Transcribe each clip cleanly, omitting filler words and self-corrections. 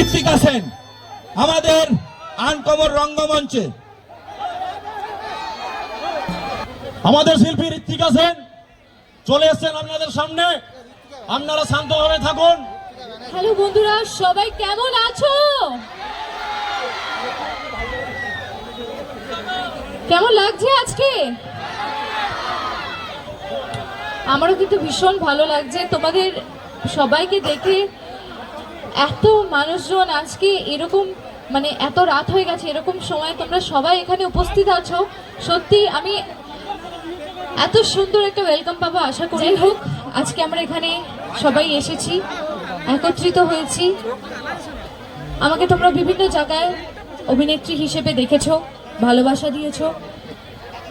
ঋত্বিকা সেন আমাদের আনকমর রঙ্গমঞ্চে। আমাদের শিল্পী ঋত্বিকা সেন চলে এসেছেন আপনাদের সামনে, আপনারা শান্তভাবে থাকুন। হ্যালো বন্ধুরা, সবাই কেমন আছো? কেমন লাগছে আজকে? আমারও কিন্তু ভীষণ ভালো লাগছে তোমাদের সবাইকে দেখে। এত মানুষজন আজকে এরকম, মানে এত রাত হয়ে গেছে, এরকম সময় তোমরা সবাই এখানে উপস্থিত আছো। সত্যি আমি এত সুন্দর একটা ওয়েলকাম পাবো আশা করি। হোক, আজকে আমরা এখানে সবাই এসেছি, একত্রিত হয়েছি। আমাকে তোমরা বিভিন্ন জায়গায় অভিনেত্রী হিসেবে দেখেছো, ভালোবাসা দিয়েছো।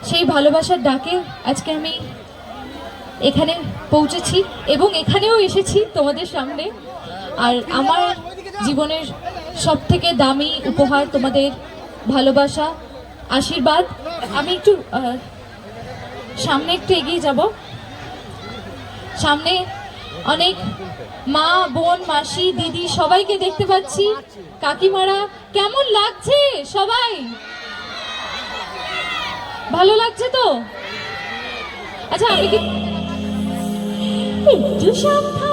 সেই ভালোবাসার ডাকে আজকে আমি এখানে পৌঁছেছি এবং এখানেও এসেছি তোমাদের সামনে। আর আমার জীবনের সবথেকে দামি উপহার তোমাদের ভালোবাসা, আশীর্বাদ। আমি একটু সামনে একটু এগিয়ে যাব। সামনে অনেক মা, বোন, মাসি, দিদি সবাইকে দেখতে পাচ্ছি, কাকিমারা। কেমন লাগছে সবাই? ভালো লাগছে তো? আচ্ছা, আমি কি একটু সাবধান।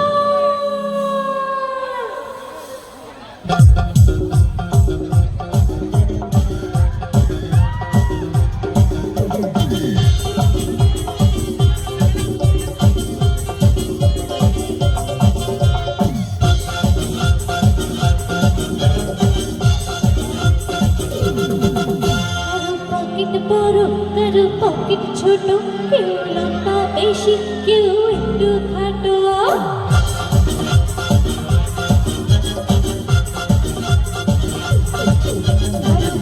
পকেট ছোট, কেউ লম্বা বেশি, কেউ একটু খাটো।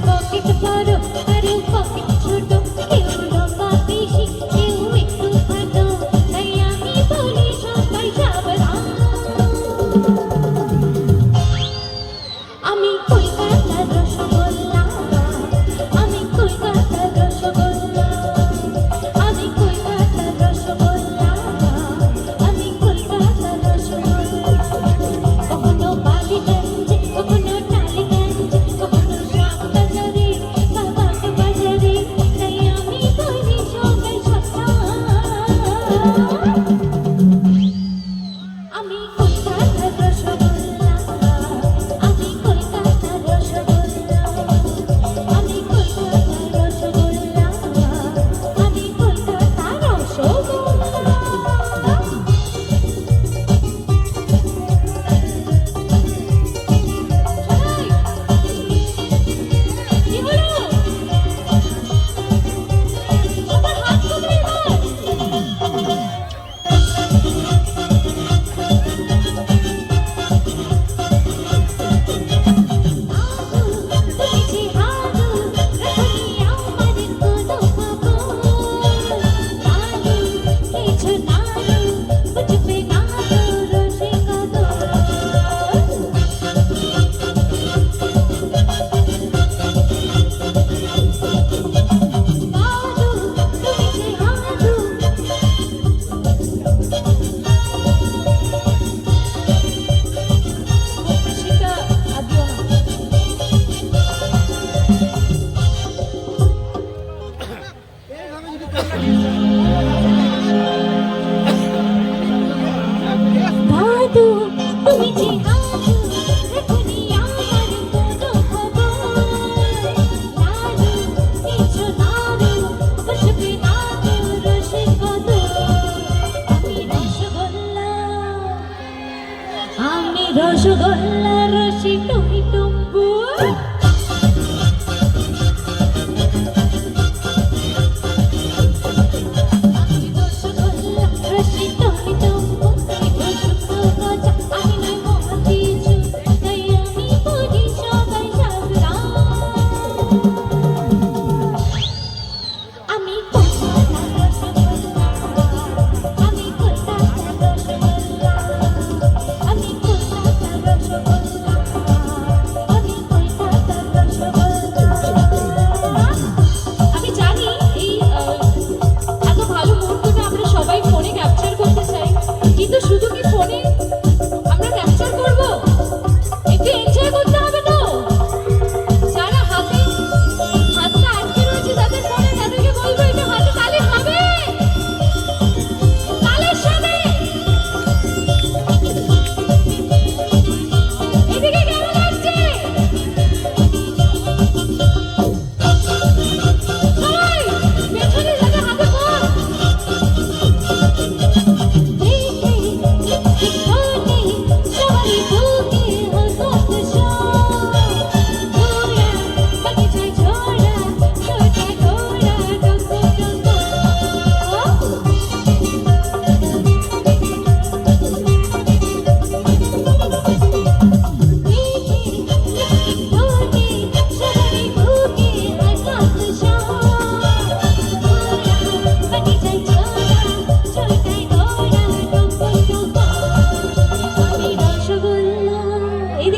পকেট বড়, কারো পকেট ছোট, কেউ লম্বা বেশি, কেউ একটু খাটো। তাই আমি বলি সবাই সাবধান। আমি কলকাতার রসগোল্লা, আমি কলকাতার রসগোল্লা, আমি কলকাতার রসগোল্লা।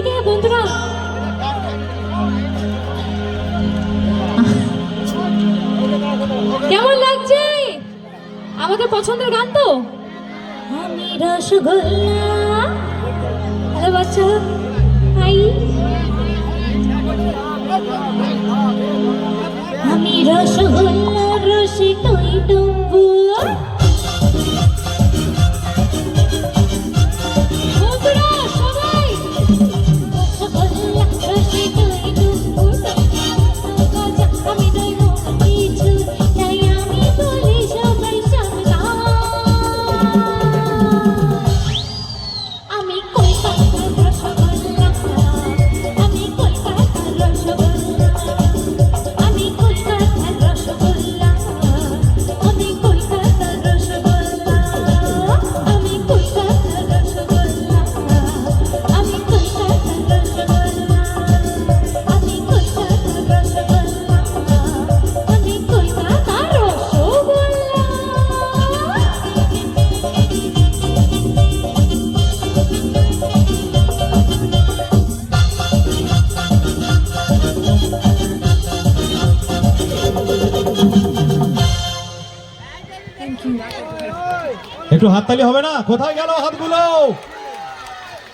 রেডি হ্যাঁ বন্ধুরা? কেমন লাগছে? আমাদের পছন্দের গান তো? আমি রসগোল্লা। হ্যালো বাচ্চা, হাই। আমি রসগোল্লা রসে টই টুম্বু। বন্ধুরা সবাই রসগোল্লা রসে টই টুম্বু। আমি দইব কিছু তাই আমি বলি সবাই সাবধান। আমি কলকাতার রসগোল্লা, আমি কলকাতার রসগোল্লা, আমি কলকাতার রসগোল্লা, আমি কলকাতার রসগোল্লা, আমি কলকাতার রসগোল্লা, আমি কলকাতার রসগোল্লা, আমি কলকাতার রসগোল্লা, আমি কলকাতার রসগোল্লা। একটু হাততালি হবে না? কোথায় গেল হাতগুলো?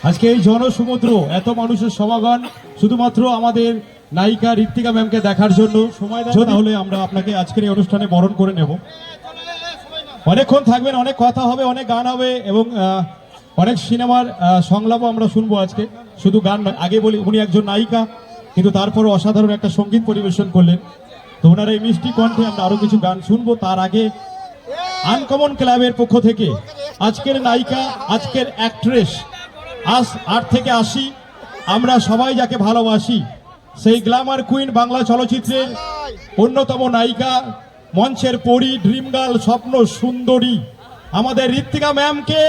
আজকে এই জনসমুদ্র, এত মানুষের সমাগম শুধুমাত্র আমাদের নায়িকা ঋত্বিকা ম্যামকে দেখার জন্য। সময় দেন তাহলে আমরা আপনাকে আজকের এই অনুষ্ঠানে বরণ করে নেব। অনেকক্ষণ থাকবেন, অনেক কথা হবে, অনেক গান হবে এবং অনেক সিনেমার সংলাপও আমরা শুনবো আজকে। শুধু গান নয়, আগে বলি উনি একজন নায়িকা, কিন্তু তারপরও অসাধারণ একটা সঙ্গীত পরিবেশন করলেন। তো ওনার এই মিষ্টি কণ্ঠে আমরা আরো কিছু গান শুনবো। তার আগে আনকমন ক্লাবের পক্ষ থেকে আজকের নায়িকা, আজকের অ্যাক্ট্রেস, আজ 8 থেকে 80 আমরা সবাই যাকে ভালোবাসি, সেই গ্ল্যামার কুইন, বাংলা চলচ্চিত্রের অন্যতম নায়িকা, মঞ্চের পরী, ড্রিম গার্ল, স্বপ্ন সুন্দরী আমাদের ঋত্বিকা ম্যামকে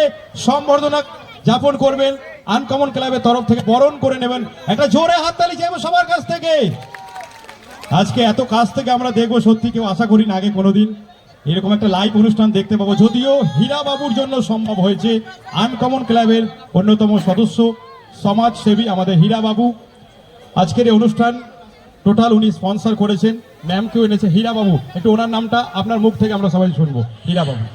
সম্বর্ধনা জ্ঞাপন করবেন। আনকমন ক্লাবের তরফ থেকে বরণ করে নেবেন। একটা জোরে হাততালি চাইবো সবার কাছ থেকে। আজকে এত কাছ থেকে আমরা দেখবো, সত্যি কেউ আশা করি না আগে কোনোদিন এরকম একটা লাইভ অনুষ্ঠান দেখতে পাবো। যদিও হীরা বাবুর জন্য সম্ভব হয়েছে, আনকমন ক্লাবের অন্যতম সদস্য, সমাজসেবী আমাদের হীরা বাবু। আজকের এই অনুষ্ঠান টোটাল উনি স্পন্সর করেছেন, ম্যামকেও এনেছে হীরা বাবু। একটু ওনার নামটা আপনার মুখ থেকে আমরা সবাই শুনবো। হীরা বাবু,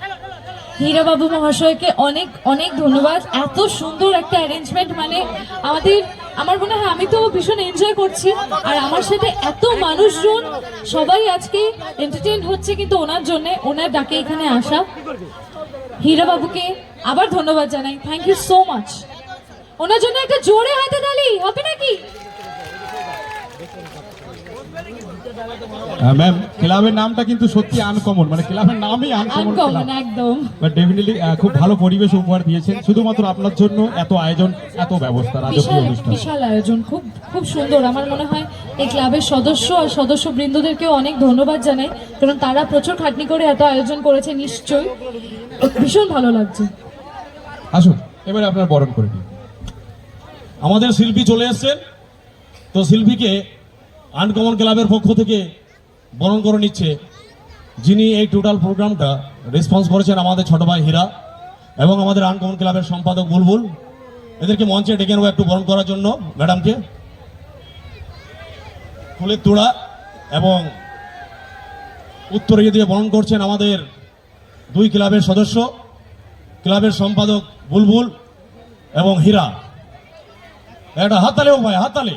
হীরাবাবু মহাশয়কে অনেক অনেক ধন্যবাদ। এত সুন্দর একটা অ্যারেঞ্জমেন্ট, মানে আমার মনে হয় আমি তো ভীষণ এনজয় করছি, আর আমার সাথে এত মানুষজন সবাই আজকে এন্টারটেইন হচ্ছে কিন্তু ওনার জন্য, ওনার ডাকে এখানে আসা। হীরাবাবুকে আবার ধন্যবাদ জানাই, থ্যাংক ইউ সো মাচ। ওনার জন্য একটা জোরে হাতে তালি হবে নাকি? ম্যাম ক্লাবের নামটা কিন্তু সত্যি আনকমন, মানে ক্লাবের নামই আনকমন। একদম, বাট ডেফিনেটলি খুব ভালো পরিবেশ উপহার দিয়েছেন। শুধুমাত্র আপনার জন্য এত আয়োজন, এত ব্যবস্থা, রাজকীয় অনুষ্ঠান, বিশাল আয়োজন, খুব খুব সুন্দর। আমার মনে হয় এই ক্লাবের সদস্য আর সদস্যবৃন্দদেরকেও অনেক ধন্যবাদ জানাই, কারণ তারা প্রচুর খাটনি করে এত আয়োজন করেছে। নিশ্চয়ই ভীষণ ভালো লাগছে। আসুন এবারে আপনার বরণ করে দিন। আমাদের শিল্পী চলে এসেছেন, তো শিল্পীকে আনকমন ক্লাবের পক্ষ থেকে বরণ করে নিচ্ছে যিনি এই টোটাল প্রোগ্রামটা রেসপন্স করেছেন, আমাদের ছোট ভাই হীরা এবং আমাদের আনকমন ক্লাবের সম্পাদক বুলবুল। এদেরকে মঞ্চে ডেকে নেবো একটু বরণ করার জন্য। ম্যাডামকে ফুলের তোড়া এবং উত্তরে দিয়ে বরণ করছেন আমাদের 2 ক্লাবের সদস্য, ক্লাবের সম্পাদক বুলবুল এবং হীরা। একটা হাততালি হোক ভাই, হাততালি।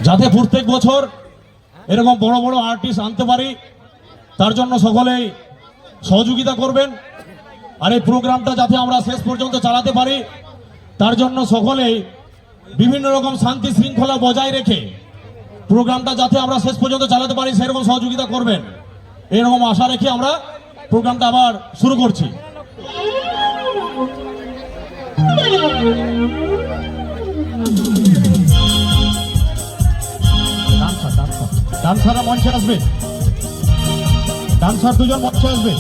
যাতে প্রত্যেক বছর এরকম বড় বড় আর্টিস্ট আনতে পারি, তার জন্য সকলেই সহযোগিতা করবেন। আর এই প্রোগ্রামটা যাতে আমরা শেষ পর্যন্ত চালাতে পারি, তার জন্য সকলেই বিভিন্ন রকম শান্তি শৃঙ্খলা বজায় রেখে প্রোগ্রামটা যাতে আমরা শেষ পর্যন্ত চালাতে পারি সেরকম সহযোগিতা করবেন, এরকম আশা রেখে আমরা প্রোগ্রামটা আবার শুরু করছি। ডান্সাররা মঞ্চে আসবে, ডান্সার 2জন মঞ্চে আসবে।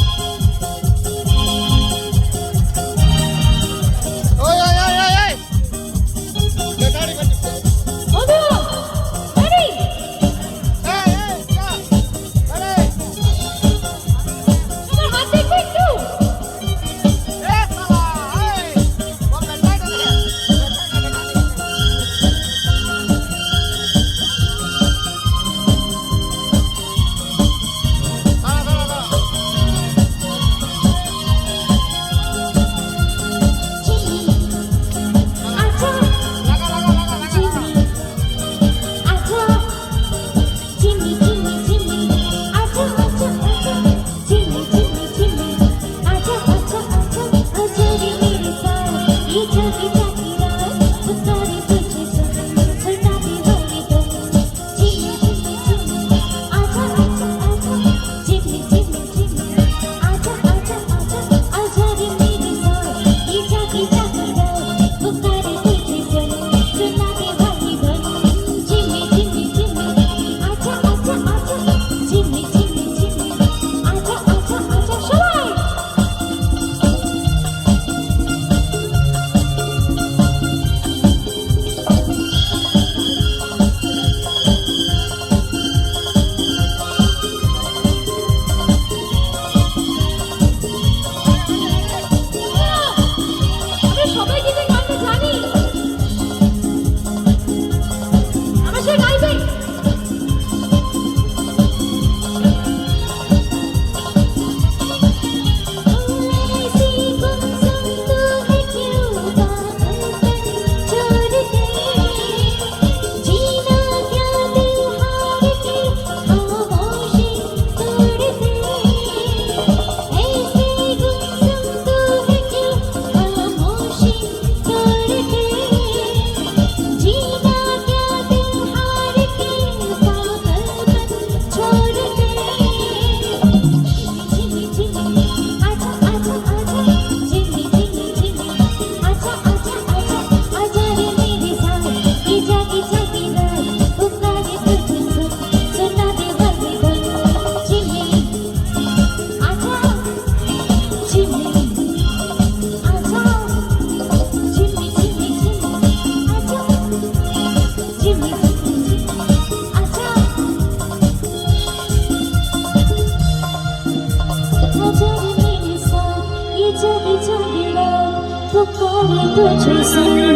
तुझे सुना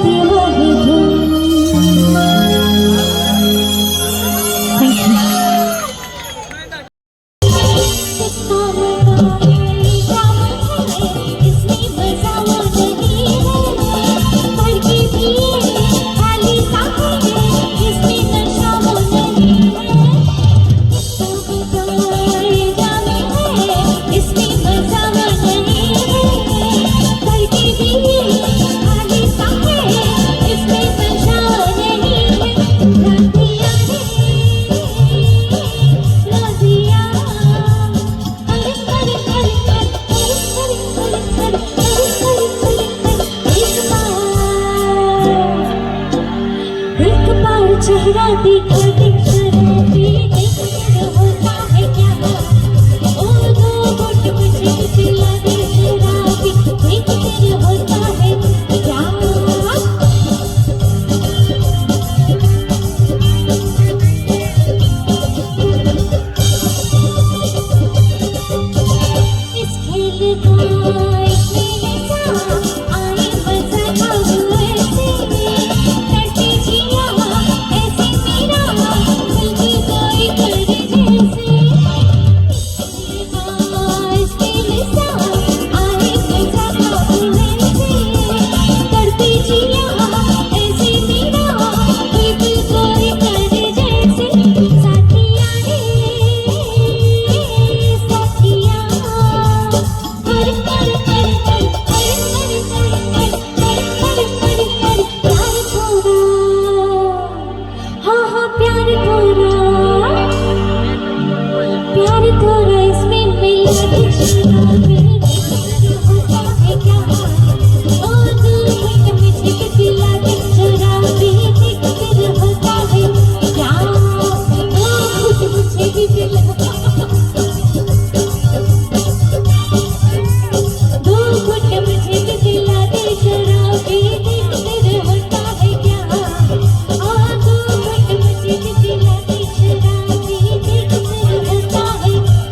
दे वही धुन। Thank you. किसका काम है इसमें मजा नहीं है, धड़की भी खाली सा है इसमें नशा नहीं है। किसका काम है इसमें मजा नहीं है, धड़की भी खाली सा है इसमें नशा नहीं है। रतिया रतिया हरे हरे हरे हरे हरे हरे एक बार चेहरा दिखा दे शराबी, देखते होता है क्या ओ दो घुट मुझे पिला दे शराबी, देखते होता है क्या। इस खेल का इसमें नशा आए मजा अब ऐसे, करके जिया ऐसे मेरा दिल की कोई कर जैसे। इसमें नशा आए मजा अब ऐसे, करके जिया ऐसे मेरा दिल की कोई कर जैसे। साथिया रे साथिया हर हर हर हर हर हर हर हर हर हर प्यार थोड़ा, हाँ हाँ प्यार थोड़ा इसमें मिला दे शराबी, देखते होता है क्या ओ दो घुट मुझे पिला दे शराबी, देखते होता है क्या। दो घुट मुझे भी पिला, दो घुट मुझे भी पिला दे शराबी, देखते होता है क्या। दो घुट मुझे भी पिला दे शराबी, देखते होता है क्या।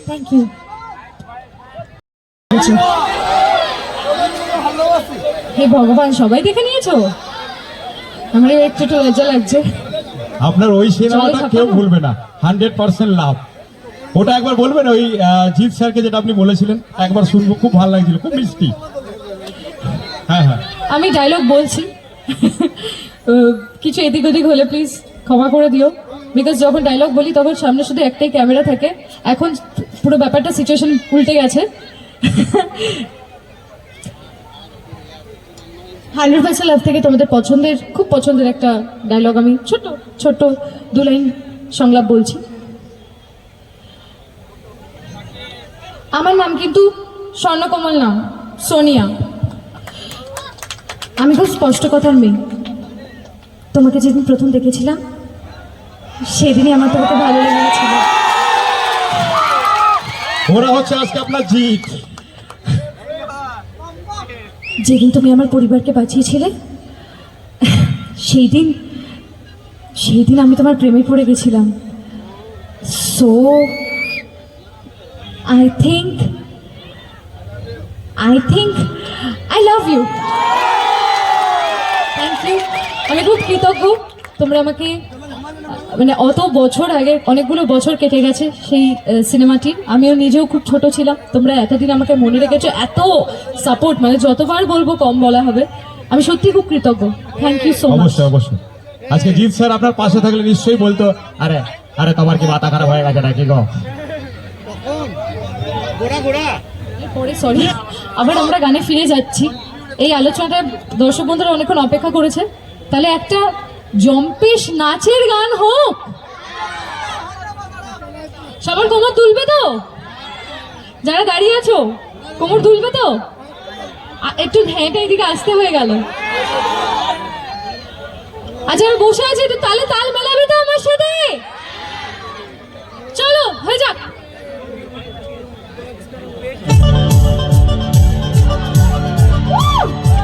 Thank you. হে ভগবান, সবাই দেখে নিয়েছো? আমার একটু একটু লজ্জা লাগছে। আপনার ওই সিনেমাটা চলে কেউ থাকো। ভুলবে না, 100% লাভ। ওটা একবার বলবেন, ওই জিৎ স্যারকে যেটা আপনি বলেছিলেন, একবার শুনবো, খুব ভালো লাগছিল, খুব মিষ্টি। হ্যাঁ হ্যাঁ, আমি ডায়লগ বলছি, কিছু এদিক ওদিক হলে প্লিজ ক্ষমা করে দিও, বিকজ যখন ডায়লগ বলি তখন সামনে শুধু একটাই ক্যামেরা থাকে। এখন পুরো ব্যাপারটা সিচুয়েশন উল্টে গেছে। 100% লাভ থেকে তোমাদের পছন্দের, খুব পছন্দের একটা ডায়লগ আমি ছোট্ট ছোট্ট 2 লাইন সংলাপ বলছি। আমার নাম কিন্তু স্বর্ণকমল নাম, সোনিয়া। আমি খুব স্পষ্ট কথার মেয়ে। তোমাকে যেদিন প্রথম দেখেছিলাম সেদিনই আমার তোমাকে ভালো লেগেছিল। ওরা হচ্ছে আজকে আপনার জিৎ। যেদিন তুমি আমার পরিবারকে বাঁচিয়েছিলে সেই দিন আমি তোমার প্রেমে পড়ে গেছিলাম। So I think I love you. Thank you. আমি খুব কৃতজ্ঞ তোমরা আমাকে, মানে অত বছর আগে, অনেকগুলো বছর কেটে গেছে সেই সিনেমাটির, আমিও নিজেও খুব ছোট ছিলাম। তোমরা এতদিন আমাকে মনে রেখেছো, এত সাপোর্ট, মানে যতবার বলবো কম বলা হবে। আমি সত্যি খুব কৃতজ্ঞ। Thank you so much. অবশ্যই অবশ্যই। আজকে জিৎ স্যার আপনার পাশে থাকলে নিশ্চয়ই বলতো, আরে আরে তোমার কি মাথা খারাপ হয়ে গেছে নাকি গো। পরে সরি, আবার আমরা গানে ফিরে যাচ্ছি। এই আলোচনাটা দর্শক বন্ধুরা অনেকক্ষণ অপেক্ষা করেছে, তাহলে একটা জম্পেশ নাচের গান হোক। সবার কোমর তুলবে তো? যারা দাঁড়িয়ে আছো কোমর তুলবে তো? একটু হেঁটে এদিকে আসতে হয়ে গেল। আচ্ছা, আমি বসে আছি, একটু তালে তাল মেলাবে তো আমার সাথে? চলো হয়ে যাক। Woo!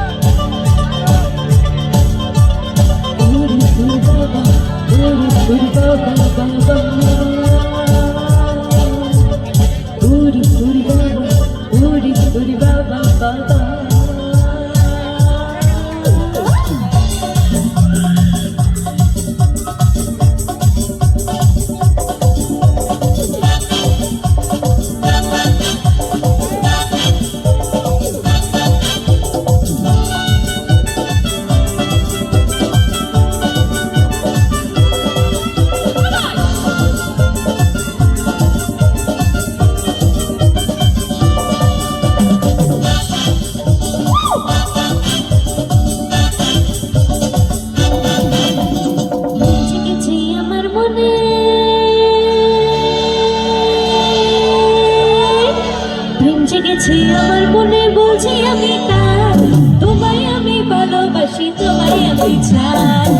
আমি চাই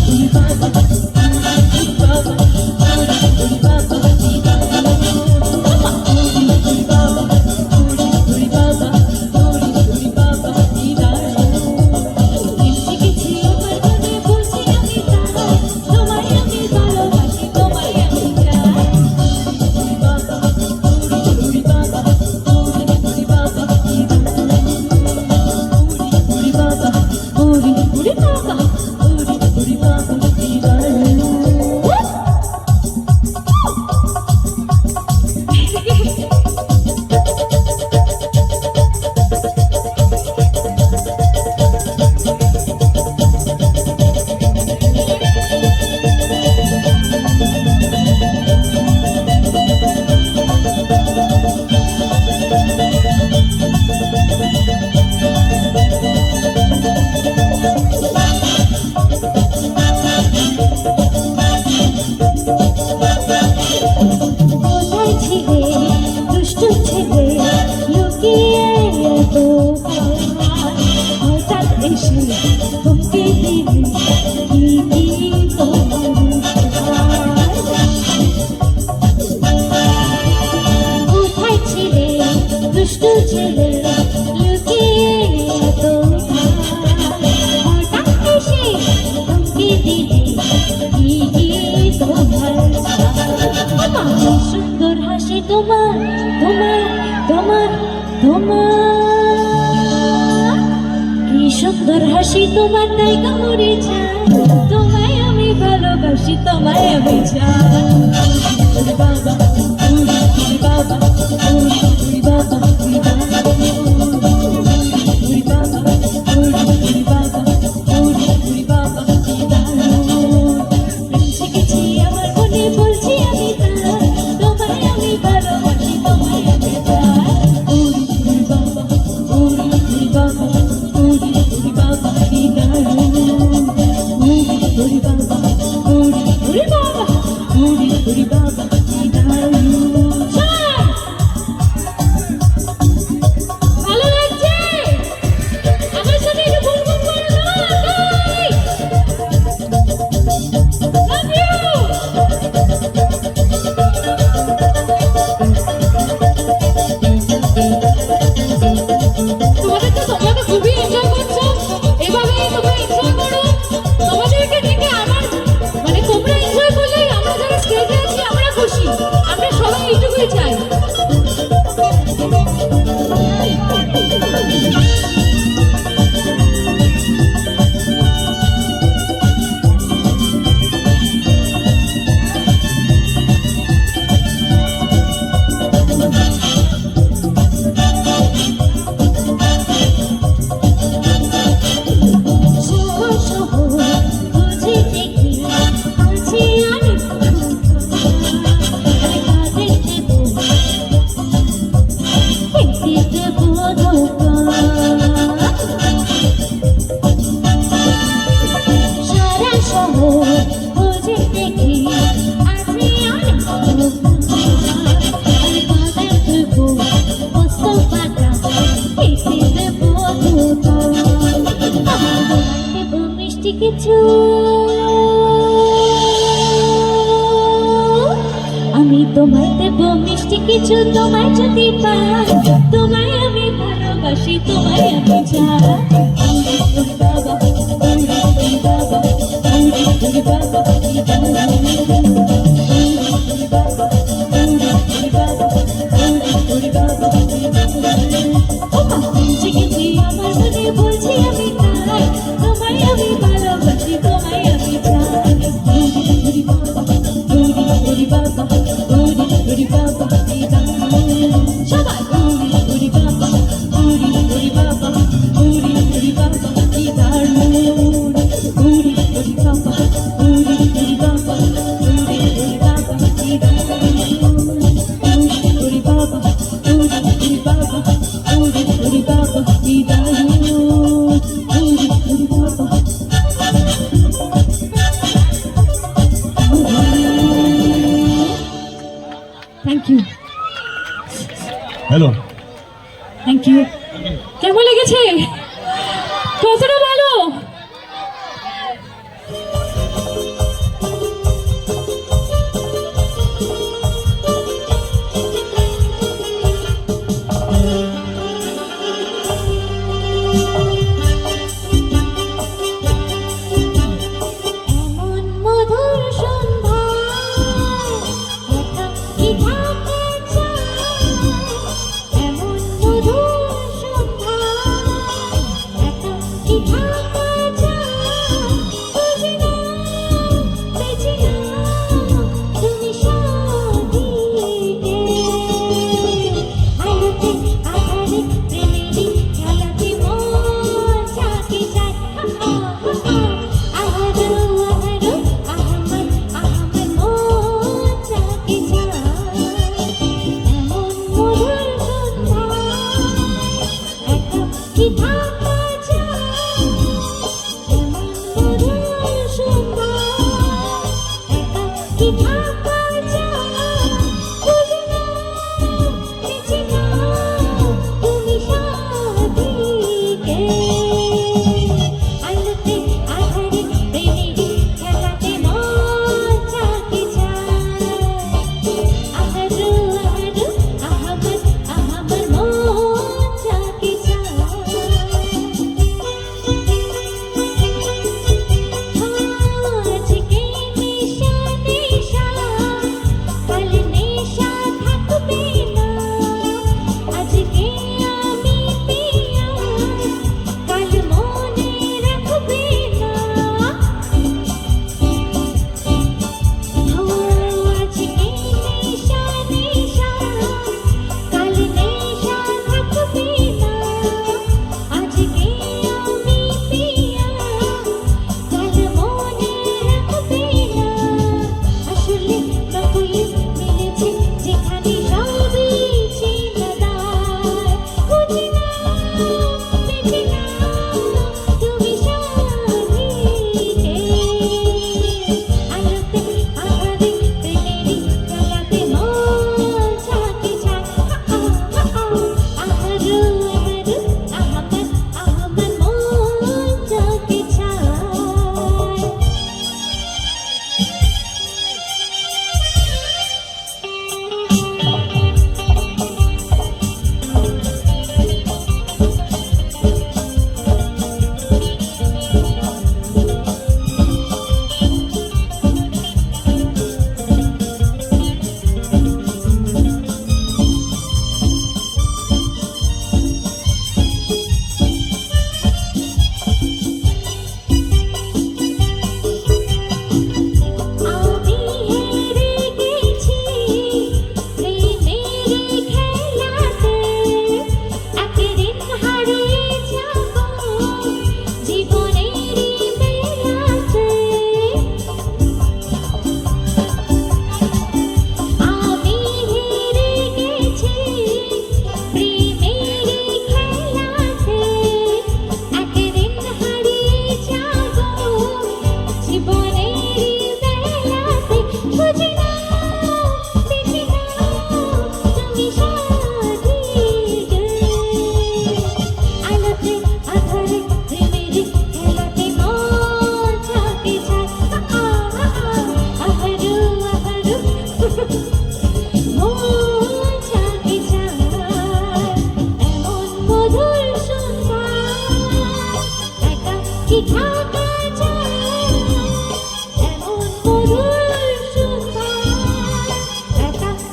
ওরে বাবা ওরে বাবা ওরে বাবা সুন্দর হাসি তোমার তোমার তোমার তোমার কি সুন্দর হাসি তোমার তাই কামড়ে যায় তোমায় আমি ভালোবাসি তোমায় আমি চাই ওরে বাবা ওরে বাবা ওরে বাবা ওরে বাবা ওরে বাবা ওরে বাবা ওরে বাবা শিখেছি আমার মনে বলছি আমি তোমায় আমি ভালোবাসি তোমায় আমি চাই ওরে বাবা ওরে বাবা ওরে বাবা কি দারুণ ওরে বাবা ওরে বাবা ওরে বাবা কি দারুণ ভালো লাগছে আমার সাথে একটু বুলবুল করো লাভ ইউ তোমরা তো খুবই এনজয় করছো এভাবেই তোমরা এনজয় করো তোমাদেরকে দেখে আমার মানে তোমরা এনজয় করলেই আমরা যারা স্টেজে আছি আমরা খুশি আমরা সবাই এইটুকুই চাই কিছু আমি তোমায় দেব মিষ্টি কিছু তোমায় যদি পাই তোমায় আমি ভালোবাসি তোমায় আমি চাই ওরে বাবা ওরে বাবা ওরে বাবা ওরে বাবা শিখেছি আমার মনে বলছি আমি তাই তোমায় আমি ভালোবাসি তোমায় আমি চাই ওরে বাবা ওরে বাবা ওরে বাবা সবাই ওরে বাবা ওরে বাবা ওরে বাবা কি দারুণ ওরে বাবা ওরে বাবা ওরে বাবা কি দারুণ ওরে বাবা ওরে বাবা ওরে বাবা কি দারুণ ওরে বাবা thank you hello thank you কেমন লেগেছে কতটা ভালো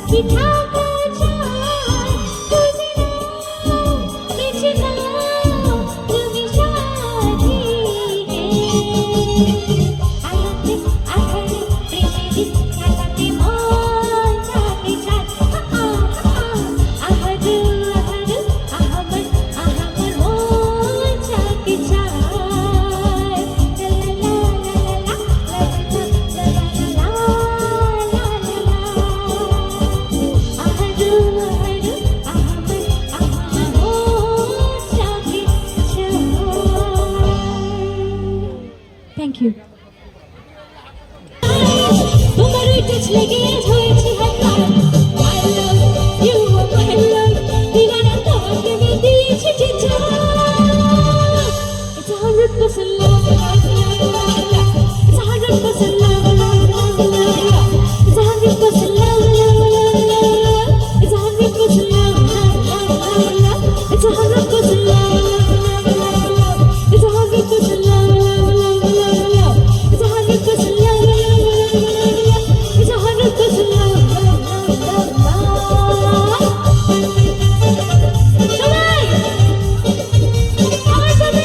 कि ठाका चाय तुझे नाम तुझे नाम तुम्ही शादी आलाते आखरे प्रेमेदी आलाते मन जाके चाय आहदू आहदू अहमद अहमद मन जाके चाय Thank you. তোমারই টাচ লেগে হয়েছে হাত I love you, my love. দিবানা তোমাকে আমি দিয়েছি যে It's 100% love, love, love, love, love. It's 100% love, love, love, love, love. It's 100% love, love, love, love, love. It's 100% love, love, love, love, love. It's 100% love, love, love, love, love. It's 100% love, love, love, love, love. It's 100% love, love, love, love, love. It's 100% love, love, love, love, love. সবাই আমার সাথে